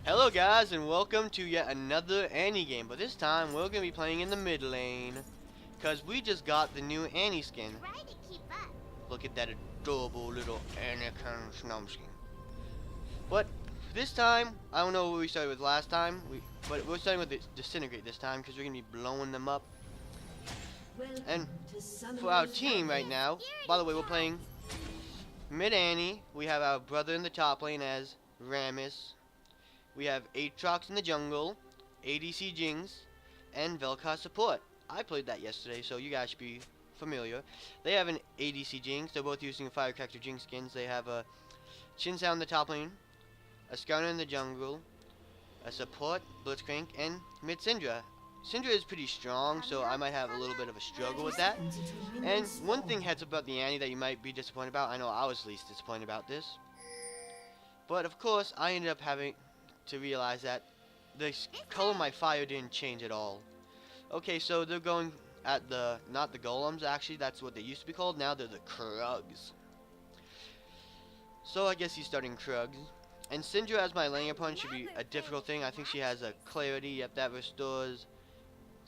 Hello guys and welcome to yet another Annie game, but this time we're going to be playing in the mid lane. Because we just got the new Annie skin. Try to keep up. Look at that adorable little Anakin skin. But this time, I don't know what we started with last time, but we're starting with the Disintegrate this time because we're going to be blowing them up. And for our team right now, by the way, we're playing mid Annie. We have our brother in the top lane as Rammus. We have Aatrox in the jungle, ADC Jinx, and Vel'Koz support. I played that yesterday, so you guys should be familiar. They have an ADC Jinx. They're both using Firecracker Jinx skins. They have a Xin Zhao in the top lane, a Skarner in the jungle, a support, Blitzcrank, and mid Syndra. Syndra is pretty strong, so I might have a little bit of a struggle with that. And one thing heads up about the Annie that you might be disappointed about. I know I was least disappointed about this. But of course, I ended up having to realize that the color of my fire didn't change at all. Okay, so they're going at the, not the golems actually, that's what they used to be called, now they're the Krugs. So I guess he's starting Krugs. And Syndra as my laning opponent should be a difficult thing. I think she has a clarity, yep, that restores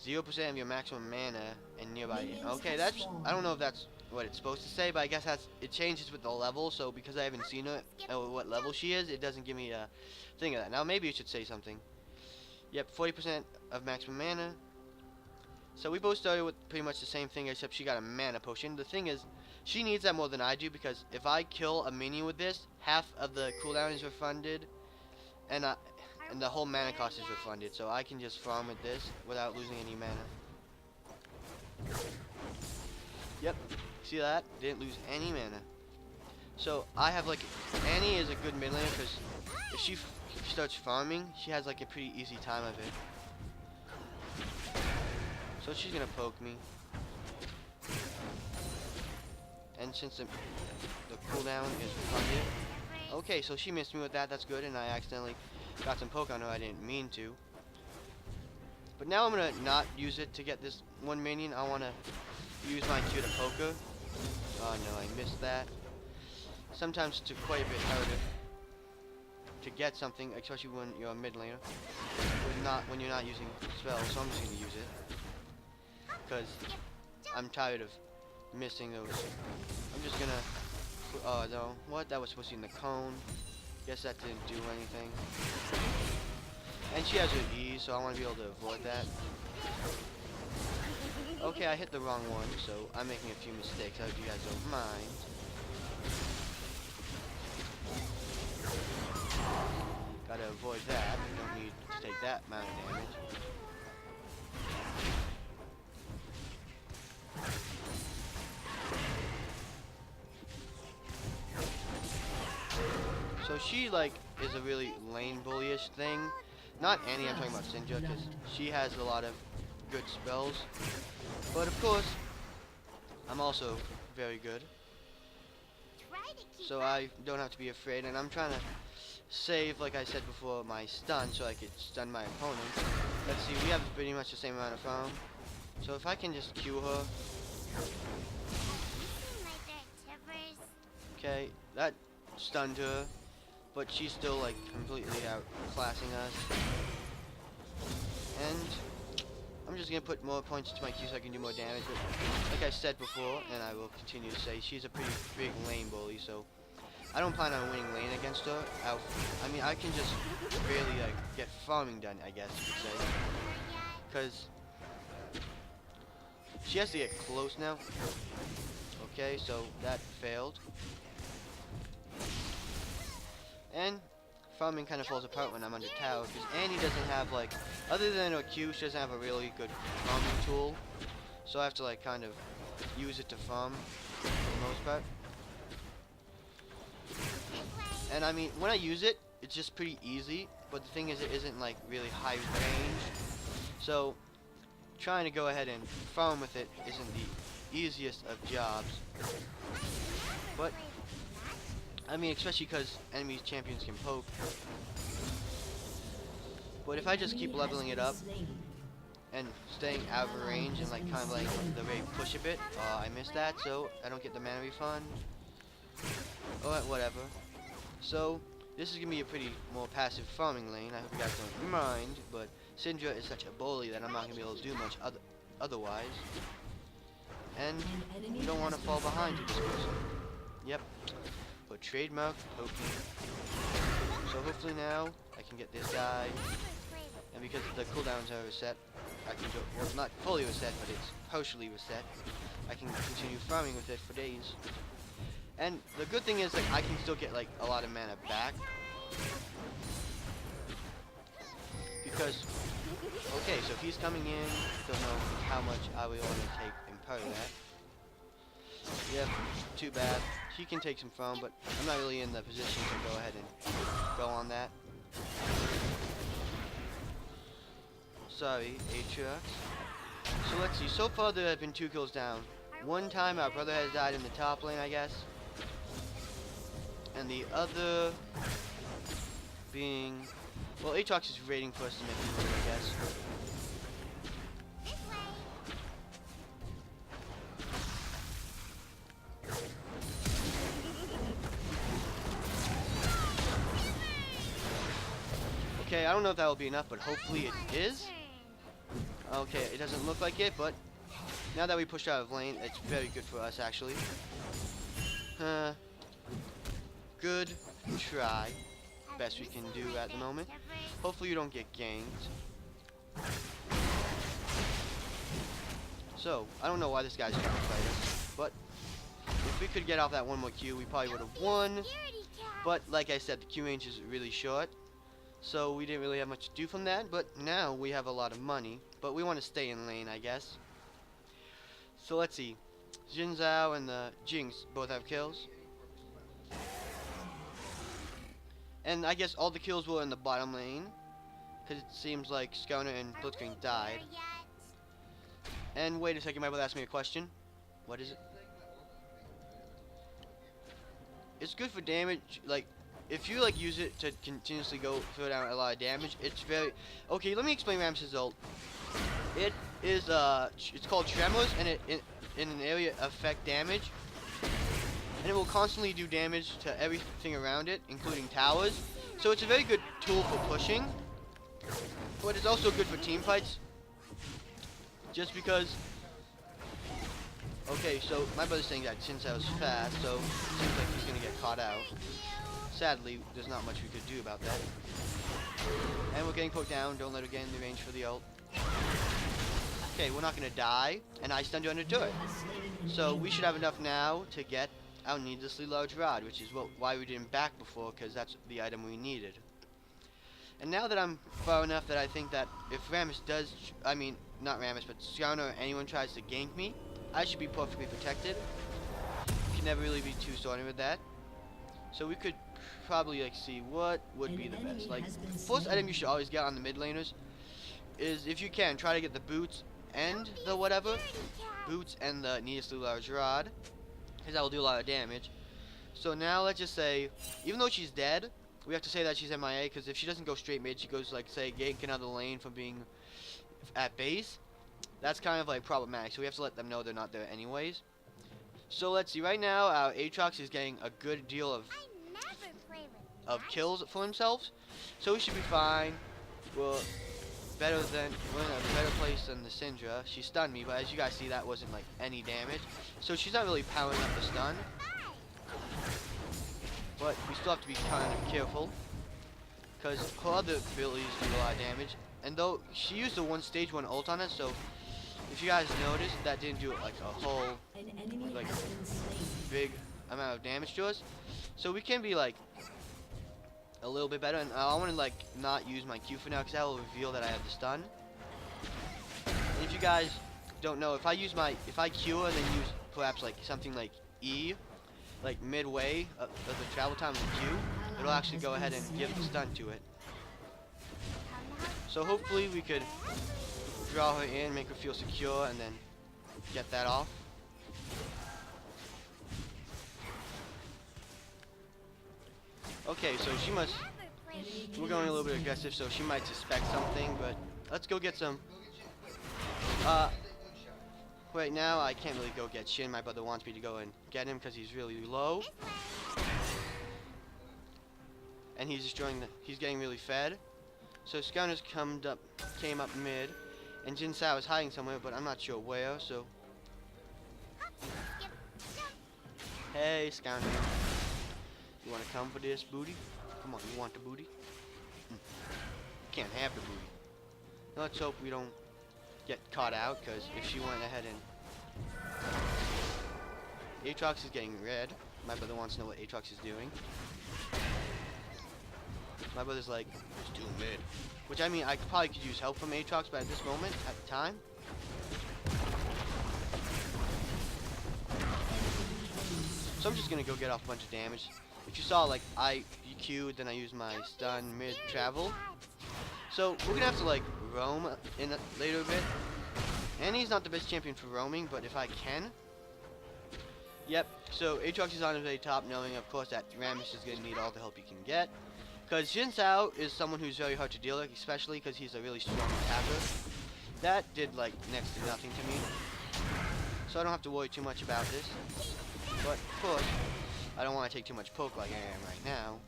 0% of your maximum mana and nearby. Okay, that's, I don't know if that's what it's supposed to say, but I guess that's, it changes with the level, so because I haven't seen her, what level she is, it doesn't give me a thing of that. Now maybe it should say something. Yep, 40% of maximum mana. So we both started with pretty much the same thing, except she got a mana potion. The thing is, she needs that more than I do, because if I kill a minion with this, half of the cooldown is refunded, and the whole mana cost is refunded. So I can just farm with this without losing any mana. Yep, see that? Didn't lose any mana. So I have like, Annie is a good mid laner because if she starts farming, she has like a pretty easy time of it. So she's gonna poke me. And since the cooldown is refunded. Okay, so she missed me with that, that's good, and I accidentally got some poke on her I didn't mean to. But now I'm gonna not use it to get this one minion. I wanna use my Q to poke her. Oh no, I missed that. Sometimes it's quite a bit harder to get something, especially when you're a mid laner. When you're not using spells, so I'm just gonna use it. Because I'm tired of missing those. I'm just gonna, oh no, what? That was supposed to be in the cone. Guess that didn't do anything. And she has her E, so I want to be able to avoid that. Okay, I hit the wrong one, so I'm making a few mistakes. I hope you guys don't mind. Gotta avoid that. You don't need to take that amount of damage. So she like is a really lane bullyish thing. Not Annie, I'm talking about Syndra, because she has a lot of good spells. But of course, I'm also very good. So I don't have to be afraid, and I'm trying to save, like I said before, my stun so I could stun my opponent. Let's see, we have pretty much the same amount of farm. So if I can just Q her. Okay, that stunned her, but she's still like completely outclassing us. And I'm just gonna put more points to my Q so I can do more damage. But like I said before, and I will continue to say, she's a pretty big lane bully, so I don't plan on winning lane against her. I mean, I can just really like get farming done, I guess you could say. Because she has to get close now. Okay, so that failed. And farming kind of falls apart when I'm under tower, because Annie doesn't have like, other than her Q, she doesn't have a really good farming tool. So I have to like kind of use it to farm for the most part. And I mean, when I use it, it's just pretty easy, but the thing is it isn't like really high range. So trying to go ahead and farm with it isn't the easiest of jobs. But I mean, especially because enemy champions can poke. But if I just keep leveling it up and staying out of range and like kind of like the way push a bit, I missed that, so I don't get the mana refund. Oh, whatever. So this is gonna be a pretty more passive farming lane. I hope you guys don't mind, but Syndra is such a bully that I'm not gonna be able to do much otherwise. And you don't want to fall behind to this person. Yep. But trademark Poke. So hopefully now I can get this guy. And because the cooldowns are reset, I can go, well, not fully reset, but it's partially reset. I can continue farming with it for days. And the good thing is, like, I can still get, like, a lot of mana back. Because, okay, so if he's coming in, don't know how much I would want to take in part of that. Yep, too bad. He can take some farm, but I'm not really in the position to go ahead and go on that. Sorry, Aatrox. So let's see, so far there have been 2 kills down. One time our brother has died in the top lane, I guess. And the other being, well, Aatrox is waiting for us to make a move, I guess. Okay, I don't know if that will be enough, but hopefully it is. Okay, it doesn't look like it, but now that we pushed out of lane, it's very good for us, actually. Good try. Best we can do at the moment. Hopefully you don't get ganked. So, I don't know why this guy's trying to fight us, but if we could get off that one more Q, we probably would have won. But, like I said, the Q range is really short. So we didn't really have much to do from that, but now we have a lot of money. But we want to stay in lane, I guess. So let's see. Xin Zhao and the Jinx both have kills. And I guess all the kills were in the bottom lane. Because it seems like Skona and Blitzcrank died. And wait a second, my brother asked me a question. What is it? It's good for damage, like, if you like use it to continuously go throw down a lot of damage, it's very okay. Let me explain Rammus's ult. It is it's called Tremors, and it in an area affect damage, and it will constantly do damage to everything around it, including towers. So it's a very good tool for pushing, but it's also good for team fights. Just because. Okay, so my brother's saying that since I was fast, so it seems like he's gonna get caught out. Sadly, there's not much we could do about that. And we're getting poked down. Don't let her get in the range for the ult. Okay, we're not going to die. And I stunned you on the turret. So we should have enough now to get our needlessly large rod, which is why we didn't back before, because that's the item we needed. And now that I'm far enough that I think that if Rammus does, I mean, not Rammus, but Skona or anyone tries to gank me, I should be perfectly protected. You can never really be too sorry with that. So we could probably like see what would be the best. Like, first item you should always get on the mid laners is, if you can, try to get the boots and the whatever. Boots and the needlessly large rod, because that will do a lot of damage. So now let's just say, even though she's dead, we have to say that she's MIA, because if she doesn't go straight mid, she goes like, say, gank another lane from being at base. That's kind of like problematic, so we have to let them know they're not there anyways. So let's see, right now our Aatrox is getting a good deal of kills for himself, so we should be fine. We're in a better place than the Syndra. She stunned me, but as you guys see, that wasn't like any damage, so she's not really powering up the stun. But we still have to be kind of careful, because her other abilities do a lot of damage. And though she used the stage 1 ult on us, so if you guys noticed, that didn't do like a whole like big amount of damage to us. So we can be like a little bit better, and I want to like not use my Q for now, because that will reveal that I have the stun. And if you guys don't know, if I Q and then use perhaps like something like E, like midway of the travel time of the Q, it'll actually go ahead and give the stun to it. So hopefully we could draw her in, make her feel secure, and then get that off. Okay, so she must, we're going a little bit aggressive, so she might suspect something, but let's go get some. Right now I can't really go get Shin. My brother wants me to go and get him because he's really low. and he's destroying he's getting really fed. So Scounders came up mid, and Jin Sao is hiding somewhere, but I'm not sure where. So hey, Scounder, you want to come for this booty? Come on, you want the booty? You can't have the booty. Let's hope we don't get caught out, because if she went ahead and Aatrox is getting red. My brother wants to know what Aatrox is doing. My brother's like, it's too mid. Which, I mean, I probably could use help from Aatrox, but at this moment, at the time, so I'm just gonna go get off a bunch of damage. If you saw, like, I EQ'd, then I used my stun mid-travel. So, we're gonna have to, like, roam in a later bit. And he's not the best champion for roaming, but if I can. Yep, so Aatrox is on his way top, knowing, of course, that Rammus is gonna need all the help he can get. Because Jin Sao is someone who's very hard to deal with, especially because he's a really strong attacker. That did, like, next to nothing to me. So I don't have to worry too much about this. But, of course, I don't want to take too much poke like I am right now.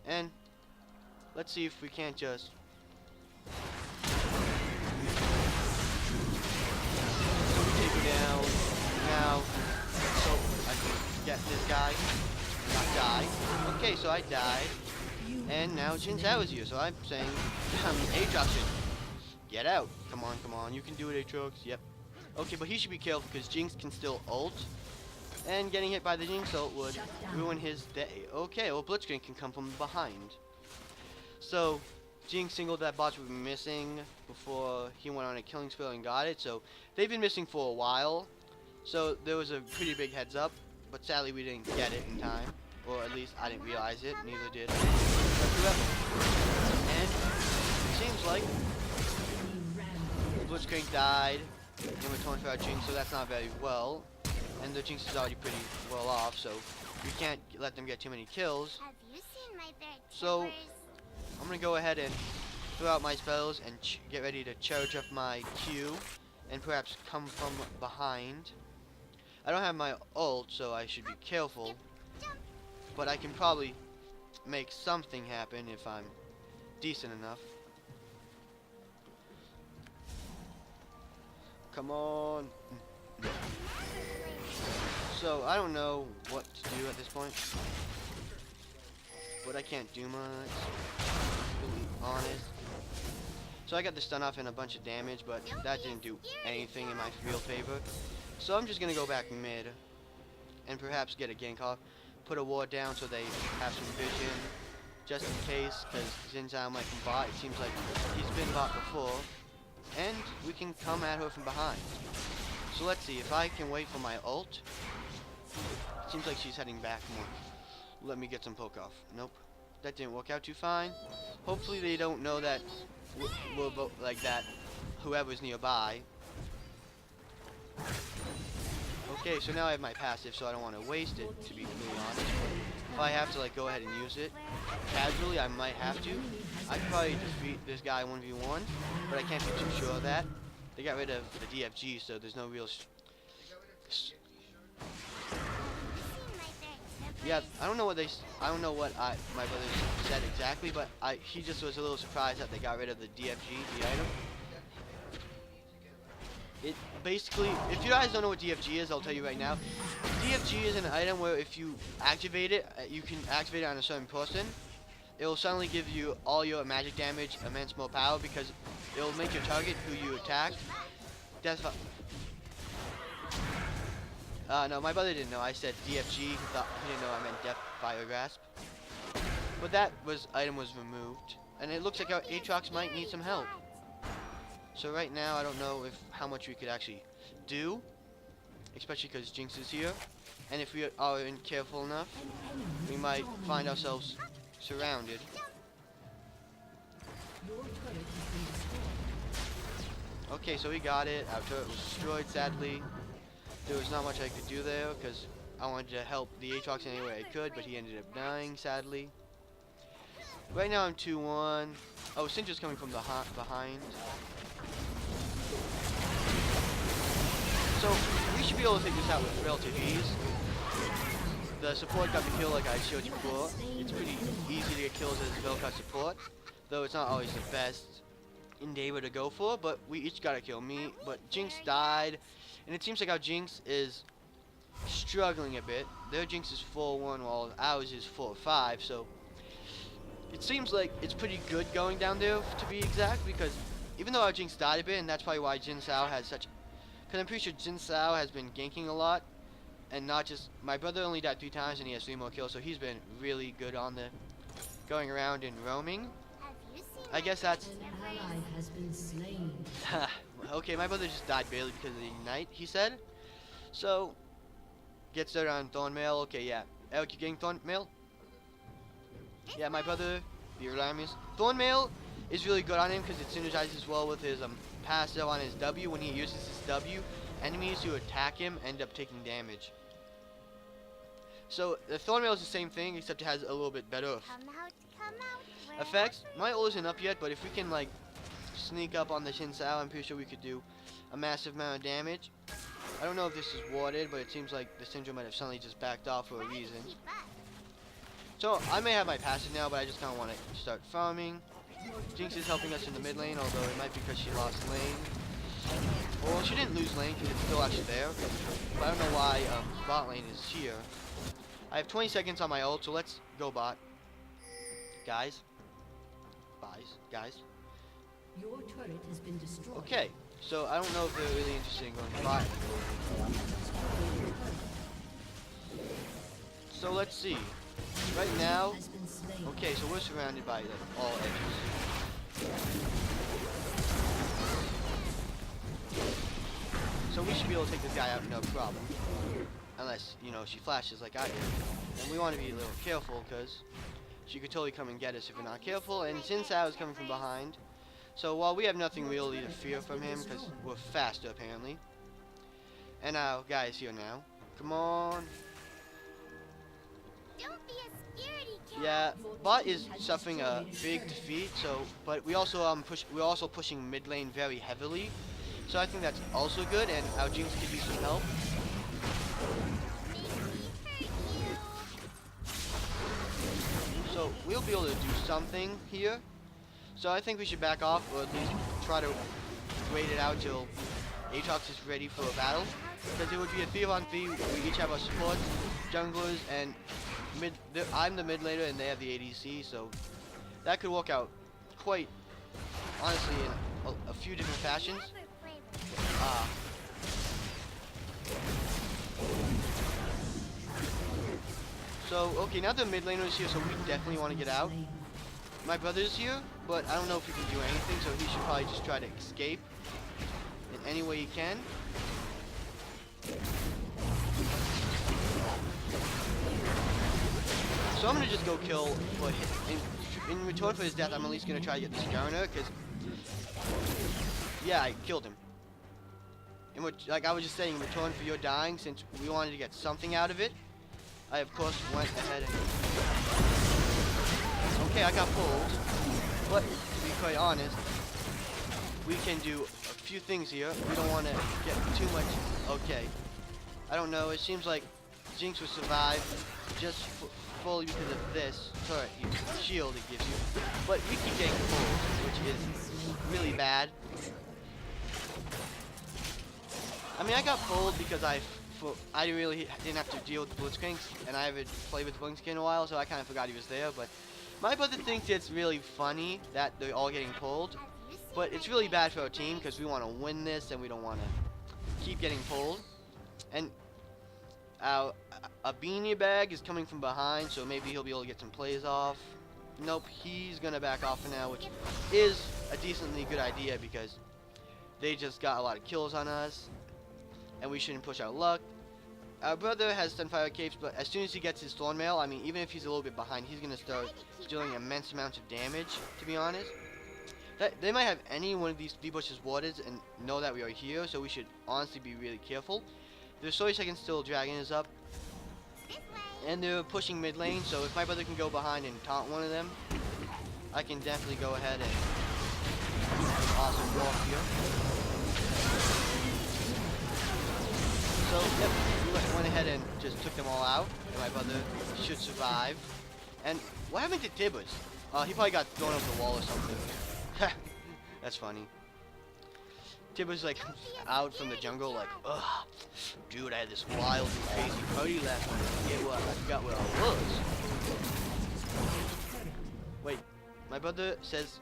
And let's see if we can't just take her down now, so I can get this guy, not die. Okay, so I died, and now Jin Sao is here, so I'm saying, Aatrox should get out. Come on, come on, you can do it, Aatrox. Yep. Okay, but he should be careful because Jinx can still ult, and getting hit by the Jinx ult would ruin his day. Okay, well, Blitzcrank can come from behind. So Jinx singled that bots would be missing before he went on a killing spell and got it. So they've been missing for a while. So there was a pretty big heads up, but sadly we didn't get it in time, or at least I didn't realize it. Neither did whoever. And it seems like Blitzcrank died. And we're 24 Jinx, so that's not very well. And the Jinx is already pretty well off, so we can't let them get too many kills. Have you seen my So I'm gonna go ahead and throw out my spells and get ready to charge up my Q and perhaps come from behind. I don't have my ult, so I should be careful, but I can probably make something happen if I'm decent enough. Come on. So I don't know what to do at this point, but I can't do much, to be honest. So I got the stun off and a bunch of damage, but that didn't do anything in my real favor. So I'm just gonna go back mid and perhaps get a gank off, put a ward down so they have some vision, just in case, because Jin Sao might come bot. It seems like he's been bot before, and we can come at her from behind. So let's see if I can wait for my ult. It seems like she's heading back more. Let me get some poke off. Nope, that didn't work out too fine. Hopefully they don't know that we're both like that. Whoever's nearby. Okay, so now I have my passive, so I don't want to waste it, to be completely honest. If I have to like go ahead and use it casually, I might have to. I could probably defeat this guy 1v1, but I can't be too sure of that. They got rid of the DFG, so there's no real. Yeah, I don't know what my brother said exactly, but he just was a little surprised that they got rid of the DFG, the item. It basically, if you guys don't know what DFG is, I'll tell you right now. DFG is an item where if you activate it, you can activate it on a certain person. It will suddenly give you all your magic damage, immense more power, because it will make your target who you attacked. No, my brother didn't know. I said DFG. He didn't know I meant Death Fire Grasp. But that item was removed, and it looks like our Aatrox might need some help. So right now, I don't know how much we could actually do, especially because Jinx is here. And if we aren't careful enough, we might find ourselves surrounded. Okay, so we got it. Our turret was destroyed, sadly. There was not much I could do there, because I wanted to help the Aatrox any way I could, but he ended up dying, sadly. Right now I'm 2-1. Oh, Syndra's coming from behind. So, we should be able to take this out with relative ease. the support got the kill like I showed you before. It's pretty easy to get kills as a Vel'Koz support, though it's not always the best endeavor to go for, but we each got a kill. Me, but Jinx died, and it seems like our Jinx is struggling a bit. Their Jinx is 4-1 while ours is 4-5, so it seems like it's pretty good going down there, to be exact, because even though our Jinx died a bit, and that's probably why Jin Sao has such, because I'm pretty sure Jin Sao has been ganking a lot, and not just, my brother only died 3 times and he has 3 more kills, so he's been really good on the going around and roaming. I guess that's An ally has been slain. okay, my brother just died barely because of the ignite, he said. So get started on Thornmail. Okay, yeah. Eric, you getting Thornmail? Yeah, my brother, the Erlamis. Thornmail is really good on him because it synergizes well with his passive on his W. When he uses his W, enemies who attack him end up taking damage. So the Thornmail is the same thing, except it has a little bit better effects. My ult isn't up yet, but if we can like sneak up on the Jin Sao, I'm pretty sure we could do a massive amount of damage. I don't know if this is warded, but it seems like the Syndrome might have suddenly just backed off for a reason. So I may have my passive now, but I just kind of want to start farming. Jinx is helping us in the mid lane, although it might be because she lost lane. Well, she didn't lose lane because it's still actually there. But I don't know why bot lane is here. I have 20 seconds on my ult, so let's go bot. Guys. Guys. Your turret has been destroyed. Okay, so I don't know if they're really interested in going bot. So let's see. Right now, Has been slain. okay, so we're surrounded by like all edges. So we should be able to take this guy out no problem. Unless, you know, she flashes like I did. And we want to be a little careful because she could totally come and get us if we're not careful. And Jin Sao is coming from behind. So while we have nothing really to fear from him because we're faster apparently. And our guy is here now. Come on. Don't be a scaredy cat. Yeah, bot is suffering a big defeat. So, but we also we're also pushing mid lane very heavily. So I think that's also good, and our Jinx could use some help. So we'll be able to do something here. So I think we should back off, or at least try to wait it out till Aatrox is ready for a battle. Because it would be a 3-on-3. We each have our supports, junglers, and I'm the mid laner, and they have the ADC. So that could work out quite honestly in a few different fashions. So, okay, now the mid laner is here, so we definitely want to get out. My brother's here, but I don't know if he can do anything, so he should probably just try to escape in any way he can. So I'm going to just go kill for him. In return for his death, I'm at least going to try to get this Garner, because, yeah, I killed him. In which, like I was just saying, in return for your dying, since we wanted to get something out of it, I of course went ahead and... Okay, I got pulled, but to be quite honest, we can do a few things here. We don't want to get too much... Okay, I don't know, it seems like Jinx will survive just fully because of this turret shield it gives you, but we keep getting pulled, which is really bad. I mean, I got pulled because I really didn't have to deal with the Blitzcrank, and I haven't played with Blitzcrank in a while, so I kind of forgot he was there. But my brother thinks it's really funny that they're all getting pulled, but it's really bad for our team because we want to win this and we don't want to keep getting pulled. And a beanie bag is coming from behind, so maybe he'll be able to get some plays off. Nope, he's gonna back off for now, which is a decently good idea because they just got a lot of kills on us. And we shouldn't push our luck. Our brother has Sunfire Capes, but as soon as he gets his Thornmail, I mean, even if he's a little bit behind, he's going to start dealing immense amounts of damage, to be honest. They might have any one of these V-Bushes warded and know that we are here, so we should honestly be really careful. Their 30 seconds still Dragon is up. And they're pushing mid lane, so if my brother can go behind and taunt one of them, I can definitely go ahead and awesome walk here. So, yep, went ahead and just took them all out, and my brother should survive. And what happened to Tibbers? He probably got thrown over the wall or something. That's funny. Tibbers like out from the jungle like, ugh, dude, I had this wild and crazy party last night. I forgot where I was. Wait, my brother says,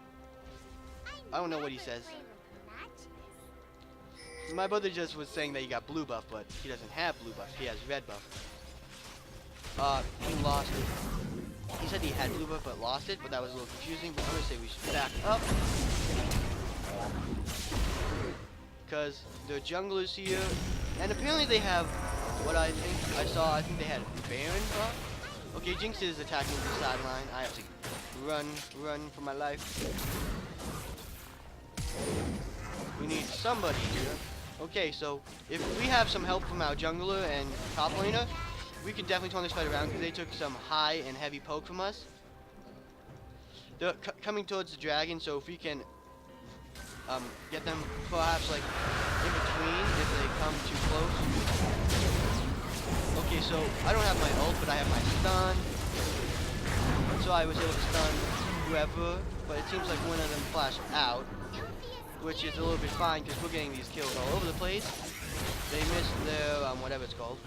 I don't know what he says. My brother just was saying that he got blue buff, but he doesn't have blue buff. He has red buff. He lost it. He said he had blue buff but lost it, but that was a little confusing. But I'm gonna say we should back up because the junglers here, and apparently they have what I think I saw. I think they had Baron buff. Okay, Jinx is attacking the sideline. I have to run for my life. We need somebody here. Okay, so if we have some help from our jungler and top laner, we could definitely turn this fight around because they took some high and heavy poke from us. They're coming towards the dragon, so if we can get them perhaps like in between if they come too close. Okay, so I don't have my ult, but I have my stun. So I was able to stun whoever, but it seems like one of them flashed out, which is a little bit fine because we're getting these kills all over the place. They missed their whatever it's called.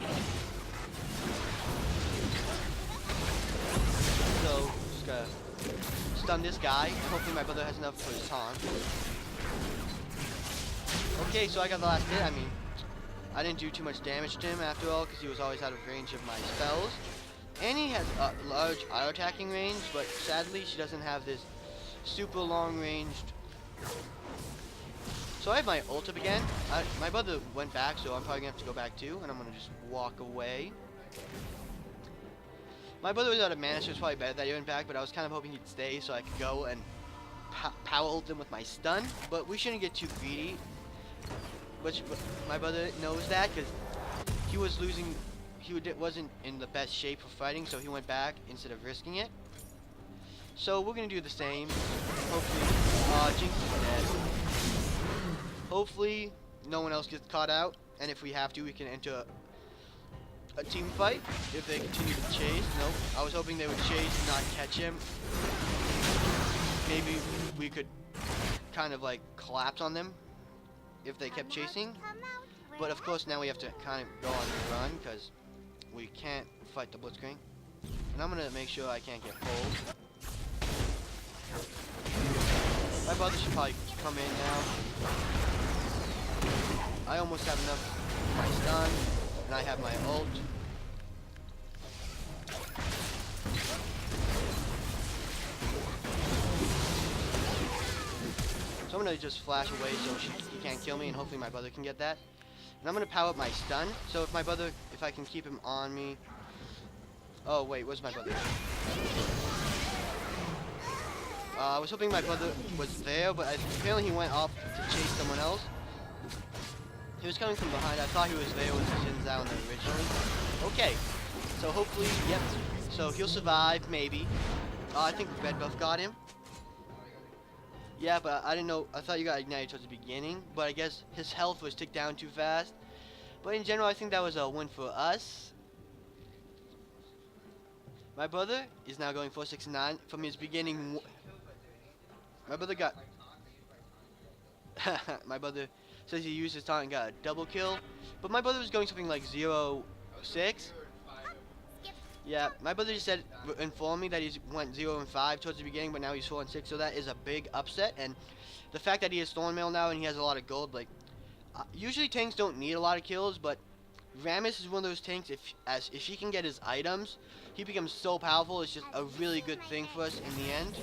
So just gotta stun this guy. Hopefully my brother has enough for his taunt. Okay, so I got the last hit. I mean, I didn't do too much damage to him after all because he was always out of range of my spells. And he has a large auto attacking range, but sadly she doesn't have this super long ranged. So I have my ult up again. My brother went back, so I'm probably gonna have to go back too, and I'm gonna just walk away. My brother was out of mana, so it's probably better that he went back, but I was kind of hoping he'd stay so I could go and power ult him with my stun. But we shouldn't get too greedy. But my brother knows that because he was losing. He wasn't in the best shape for fighting, so he went back instead of risking it. So we're gonna do the same. Hopefully, Jinx is dead. Hopefully, no one else gets caught out, and if we have to, we can enter a team fight if they continue to chase. Nope. I was hoping they would chase and not catch him. Maybe we could kind of like collapse on them if they kept chasing. But of course, now we have to kind of go on the run because we can't fight the blitzcrank. And I'm gonna make sure I can't get pulled. My brother should probably come in now. I almost have enough for my stun, and I have my ult. So I'm gonna just flash away so he can't kill me, and hopefully my brother can get that. And I'm gonna power up my stun. So if I can keep him on me. Oh wait, where's my brother? I was hoping my brother was there, but apparently he went off to chase someone else. He was coming from behind. I thought he was there with Xin Zhao originally. Okay, so hopefully, yep. So he'll survive, maybe. I think red buff got him. Yeah, but I didn't know. I thought you got ignited towards the beginning, but I guess his health was ticked down too fast. But in general, I think that was a win for us. My brother is now going 469 from his beginning. My brother got. My brother says he used his taunt and got a double kill, but my brother was going something like 0-6. Yeah, my brother just informed me that he went 0-5 towards the beginning, but now he's 4-6, so that is a big upset. And the fact that he has Thornmail now and he has a lot of gold, like usually tanks don't need a lot of kills, but Rammus is one of those tanks. If he can get his items, he becomes so powerful. It's just a really good thing for us in the end.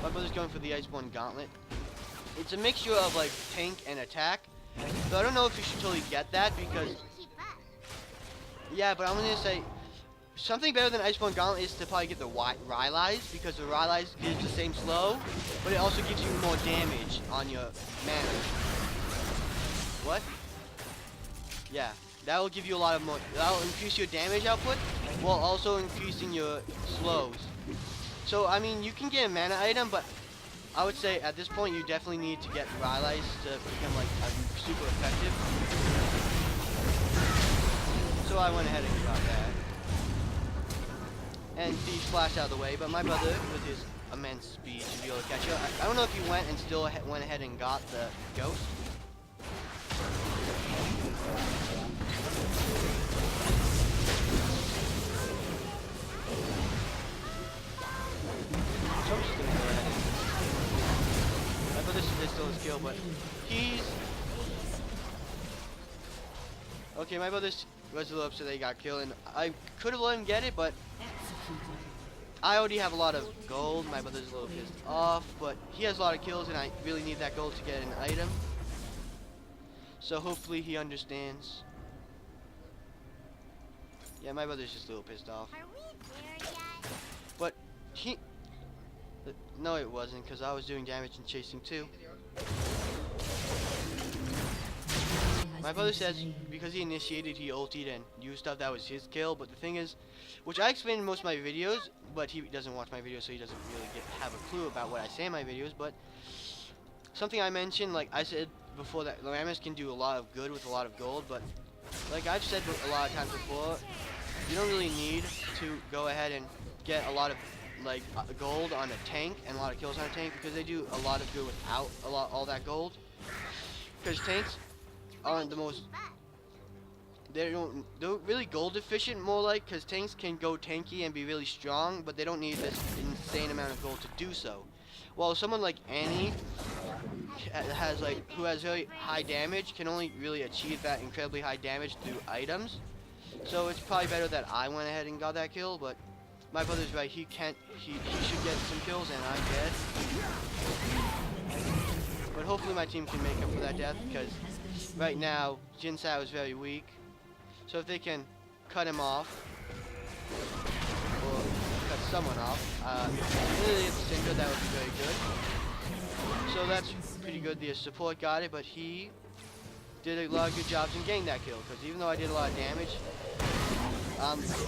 My brother's going for the Iceborne Gauntlet. It's a mixture of like tank and attack. So I don't know if you should totally get that because... Yeah, but I'm going to say something better than Iceborne Gauntlet is to probably get the Rylai's, because the Rylai's gives the same slow, but it also gives you more damage on your mana. What? Yeah, that will give you a lot of more... That will increase your damage output while also increasing your slows. So, I mean, you can get a mana item, but I would say at this point you definitely need to get Rylai's to become like super effective. So I went ahead and got that. And he splashed out of the way, but my brother, with his immense speed, should be able to catch up. I don't know if he went and still went ahead and got the ghost. So I'm just gonna go ahead. My brother still his kill, but he's okay. My brother's was a little upset that he got killed, and I could have let him get it, but I already have a lot of gold. My brother's a little pissed off, but he has a lot of kills, and I really need that gold to get an item. So hopefully he understands. Yeah, my brother's just a little pissed off. Are we there yet? But he... No, it wasn't, because I was doing damage and chasing too. My brother says because he initiated, he ultied and used stuff, that was his kill. But the thing is, which I explain in most of my videos, but he doesn't watch my videos, so he doesn't really have a clue about what I say in my videos. But something I mentioned, like I said before, that Rammus can do a lot of good with a lot of gold. But like I've said a lot of times before, you don't really need to go ahead and get a lot of like gold on a tank and a lot of kills on a tank, because they do a lot of good without all that gold. Because tanks aren't the most, they're really gold efficient, more like, because tanks can go tanky and be really strong, but they don't need this insane amount of gold to do so. While someone like Annie has who has very high damage, can only really achieve that incredibly high damage through items. So it's probably better that I went ahead and got that kill, but my brother's right, he should get some kills and I did. But hopefully my team can make up for that death, because right now Jin Sao is very weak. So if they can cut him off, or cut someone off, really at the center, that would be very good. So that's pretty good. The support got it, but he did a lot of good jobs in getting that kill, because even though I did a lot of damage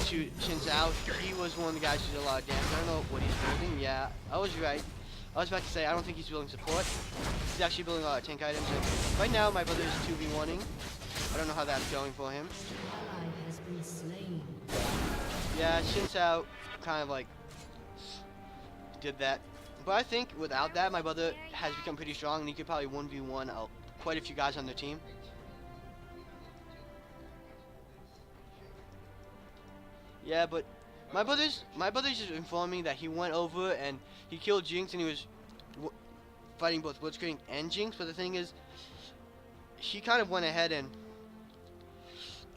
to Jin Sao, he was one of the guys who did a lot of damage. I don't know what he's building. Yeah, I was right. I was about to say, I don't think he's building support. He's actually building a lot of tank items. And right now, my brother is 2v1ing. I don't know how that's going for him. Ally has been slain. Yeah, Jin Sao kind of like did that. But I think without that, my brother has become pretty strong, and he could probably 1v1 quite a few guys on their team. Yeah, but my brother's just informed me that he went over and he killed Jinx, and he was fighting both Blitzcrank and Jinx. But the thing is, he kind of went ahead, and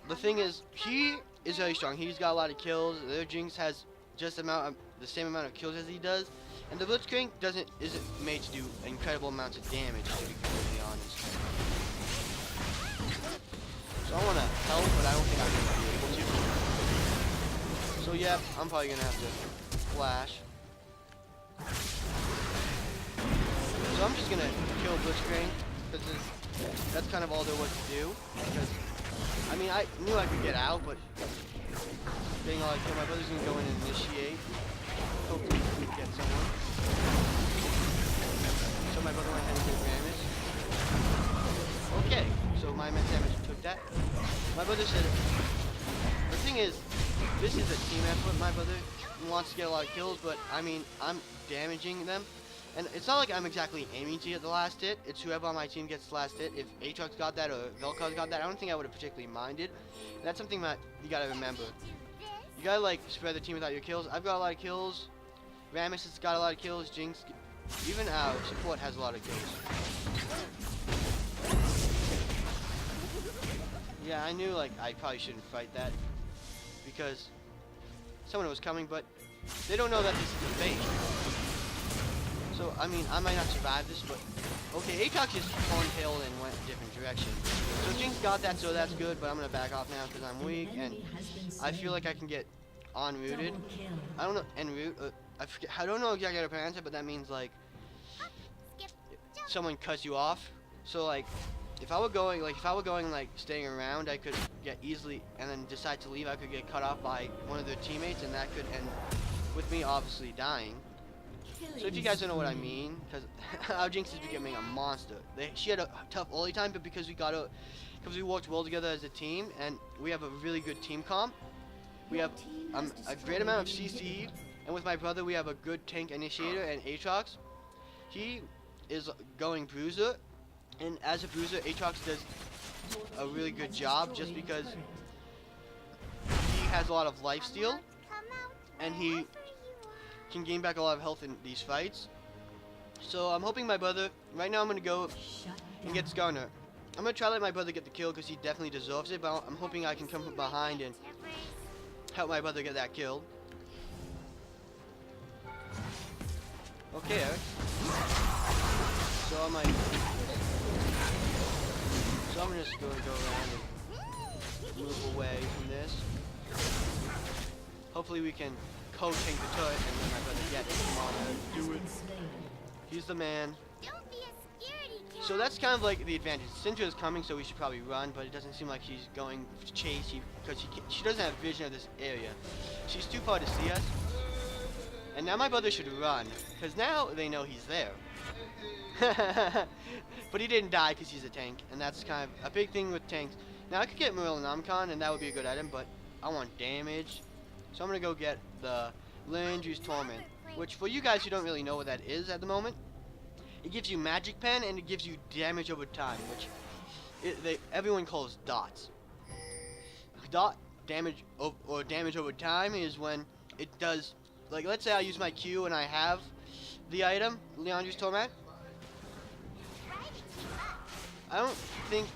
the thing is, he is very strong. He's got a lot of kills. The other Jinx has just the same amount of kills as he does, and the Blitzcrank isn't made to do incredible amounts of damage, to be completely honest. So I want to help, but I don't think I'm going to be able to. So yeah, I'm probably gonna have to flash. So I'm just gonna kill Blitzcrank, because that's kind of all there was to do. Because I mean, I knew I could get out, but getting all I kill, my brother's gonna go in and initiate. Hopefully we can get someone. So my brother went ahead and did damage. Okay, so my immense damage took that. My brother said, the thing is, this is a team effort. My brother wants to get a lot of kills, but I mean, I'm damaging them. And it's not like I'm exactly aiming to get the last hit. It's whoever on my team gets the last hit. If Aatrox got that or Vel'Koz got that, I don't think I would have particularly minded. And that's something that you gotta remember. You gotta like spread the team without your kills. I've got a lot of kills. Rammus has got a lot of kills. Jinx, even our support has a lot of kills. Yeah, I knew like I probably shouldn't fight that, because someone was coming, but they don't know that this is a fake. So, I mean, I might not survive this, but okay, Aatrox just horn-tailed and went a different direction. So Jinx got that, so that's good, but I'm gonna back off now because I'm weak, and I feel like I can get en-rooted. I don't know, en-route, I don't know exactly how to pronounce it, but that means like someone cuts you off. So like, if I were going like staying around, I could get easily, and then decide to leave, I could get cut off by one of their teammates, and that could end with me obviously dying. So if you guys don't know what I mean, because our Jinx is becoming a monster. She had a tough early time, but because we worked well together as a team, and we have a really good team comp. We have a great amount of CC, and with my brother we have a good tank initiator and Aatrox. He is going bruiser, and as a bruiser, Aatrox does a really good job just because he has a lot of lifesteal, and he can gain back a lot of health in these fights. So I'm hoping my brother, right now I'm going to go and get Skarner. I'm going to try to let my brother get the kill because he definitely deserves it, but I'm hoping I can come from behind and help my brother get that kill. Okay, Eric. So I'm just going to go around and move away from this. Hopefully we can co-tank the turret and let my brother get it. Come on, Eric, do it. He's the man. Don't be a scaredy cat. So that's kind of like the advantage. Syndra is coming, so we should probably run, but it doesn't seem like she's going to chase because she doesn't have vision of this area. She's too far to see us. And now my brother should run, because now they know he's there. But he didn't die because he's a tank, and that's kind of a big thing with tanks. Now I could get Morellonomicon, and that would be a good item, but I want damage. So I'm going to go get the Liandry's Torment, which for you guys who don't really know what that is at the moment, it gives you Magic Pen, and it gives you damage over time, which everyone calls dots. Dot damage or damage over time is when it does, like let's say I use my Q and I have the item, Liandry's Torment. I don't think...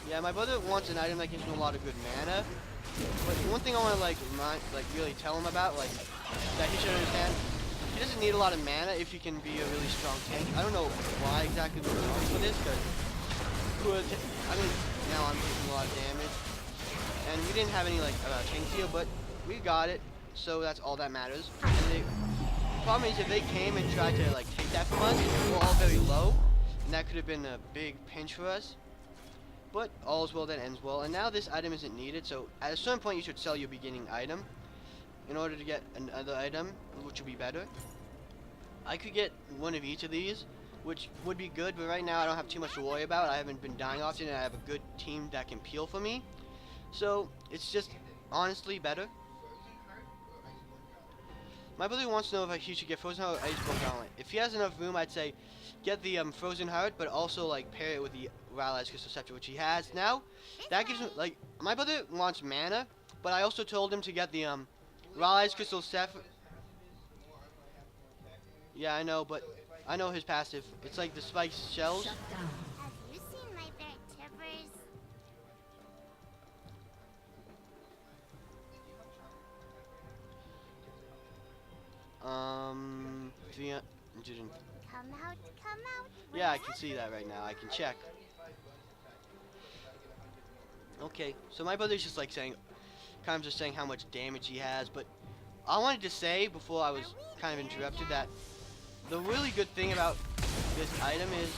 Yeah, my brother wants an item that gives him a lot of good mana. But one thing I want to really tell him about, that he should understand, he doesn't need a lot of mana if he can be a really strong tank. I don't know why exactly we're going for this, because I mean, now I'm taking a lot of damage, and we didn't have any tank heal, but we got it, so that's all that matters. And the problem is if they came and tried to take that from us, we're all very low, and that could have been a big pinch for us. But all is well that ends well, and now this item isn't needed, so at a certain point you should sell your beginning item in order to get another item, which would be better. I could get one of each of these, which would be good, but right now I don't have too much to worry about. I haven't been dying often, and I have a good team that can peel for me, so it's just honestly better. My brother wants to know if he should get Frozen Heart or Icebolt Gauntlet. If he has enough room, I'd say get the Frozen Heart, but also pair it with the Rally's Crystal Scepter, which he has now. That gives him my brother wants mana, but I also told him to get the Rally's Crystal Scepter. Yeah, I know, but I know his passive. It's like the spiked shells. Have you seen my bear Tibbers? Come out, come out. Yeah, I can see that right now. I can check. Okay, so my brother's just saying, kind of just saying how much damage he has, but I wanted to say before I was kind of interrupted that the really good thing about this item is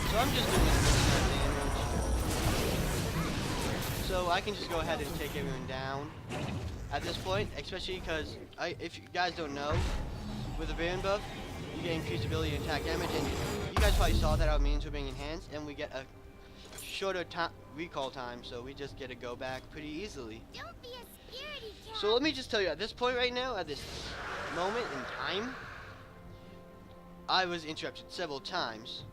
so I'm just doing damage, so I can just go ahead and take everyone down at this point, especially because if you guys don't know, with the Baron buff, you get increased ability and attack damage, and you guys probably saw that our minions were being enhanced, and we get a shorter recall time, so we just get to go back pretty easily. Don't be a scaredy cat. So let me just tell you, at this point right now, at this moment in time, I was interrupted several times,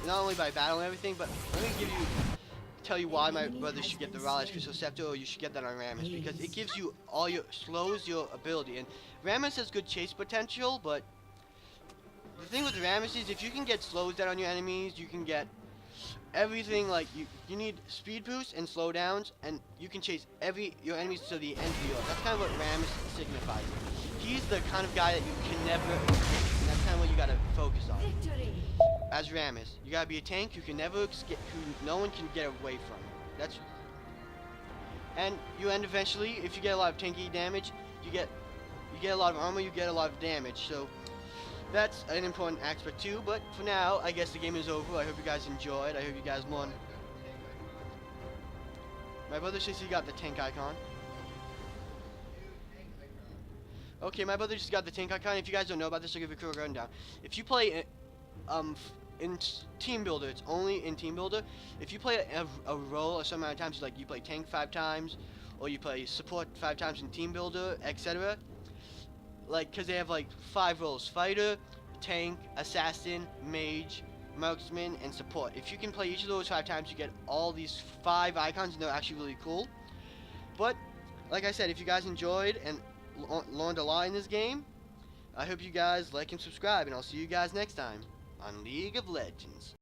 not only by battle and everything, but let me tell you why my brother should get the Rally's Crystal Scepter, or you should get that on Rammus, because it gives you slows your ability, and Rammus has good chase potential, but the thing with Rammus is if you can get slows down on your enemies, you can get everything, you need speed boosts and slowdowns, and you can chase your enemies to the end of the earth. That's kind of what Rammus signifies. He's the kind of guy that you can never, and that's kind of what you gotta focus on. Victory. As Rammus, you gotta be a tank you can never escape, who no one can get away from. And you end eventually, if you get a lot of tanky damage, you get a lot of armor, you get a lot of damage. So that's an important aspect too, but for now, I guess the game is over. I hope you guys enjoyed. I hope you guys won. My brother says he got the tank icon. Okay, my brother just got the tank icon. If you guys don't know about this, I'll give you a quick rundown. If you play in Team Builder, it's only in Team Builder. If you play a role or some amount of times, like you play tank 5 times, or you play support 5 times in Team Builder, etc. Like, cause they have like 5 roles: fighter, tank, assassin, mage, marksman, and support. If you can play each of those 5 times, you get all these 5 icons, and they're actually really cool. But like I said, if you guys enjoyed and learned a lot in this game, I hope you guys like and subscribe, and I'll see you guys next time on League of Legends.